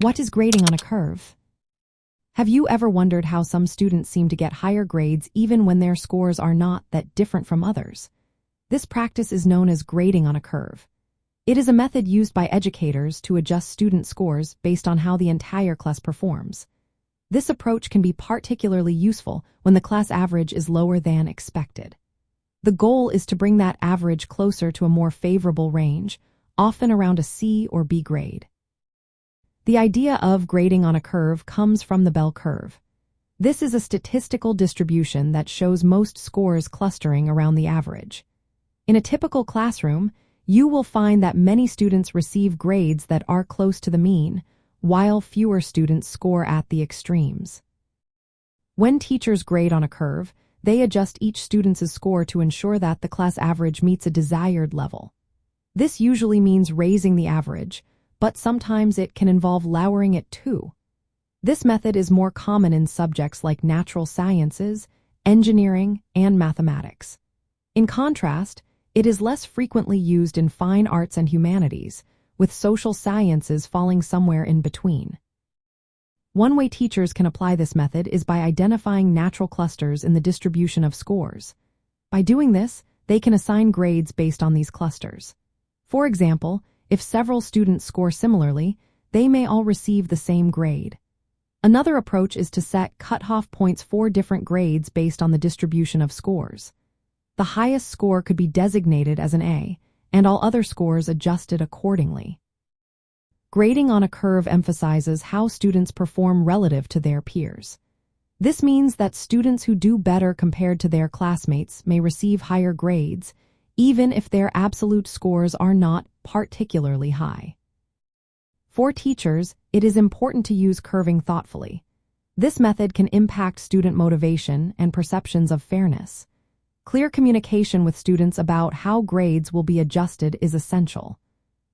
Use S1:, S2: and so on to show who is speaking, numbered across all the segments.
S1: What is grading on a curve? Have you ever wondered how some students seem to get higher grades even when their scores are not that different from others? This practice is known as grading on a curve. It is a method used by educators to adjust student scores based on how the entire class performs. This approach can be particularly useful when the class average is lower than expected. The goal is to bring that average closer to a more favorable range, often around a C or B grade. The idea of grading on a curve comes from the bell curve. This is a statistical distribution that shows most scores clustering around the average. In a typical classroom, you will find that many students receive grades that are close to the mean, while fewer students score at the extremes. When teachers grade on a curve, they adjust each student's score to ensure that the class average meets a desired level. This usually means raising the average, but sometimes it can involve lowering it too. This method is more common in subjects like natural sciences, engineering, and mathematics. In contrast, it is less frequently used in fine arts and humanities, with social sciences falling somewhere in between. One way teachers can apply this method is by identifying natural clusters in the distribution of scores. By doing this, they can assign grades based on these clusters. For example, if several students score similarly, they may all receive the same grade. Another approach is to set cutoff points for different grades based on the distribution of scores. The highest score could be designated as an A, and all other scores adjusted accordingly. Grading on a curve emphasizes how students perform relative to their peers. This means that students who do better compared to their classmates may receive higher grades, even if their absolute scores are not particularly high. For teachers, it is important to use curving thoughtfully. This method can impact student motivation and perceptions of fairness. Clear communication with students about how grades will be adjusted is essential.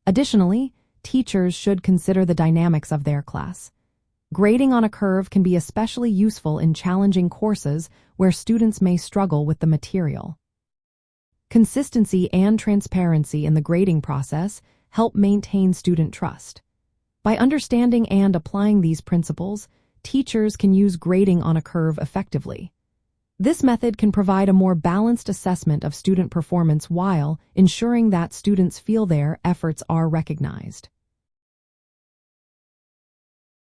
S1: Additionally, teachers should consider the dynamics of their class. Grading on a curve can be especially useful in challenging courses where students may struggle with the material. Consistency and transparency in the grading process help maintain student trust. By understanding and applying these principles, teachers can use grading on a curve effectively. This method can provide a more balanced assessment of student performance while ensuring that students feel their efforts are recognized.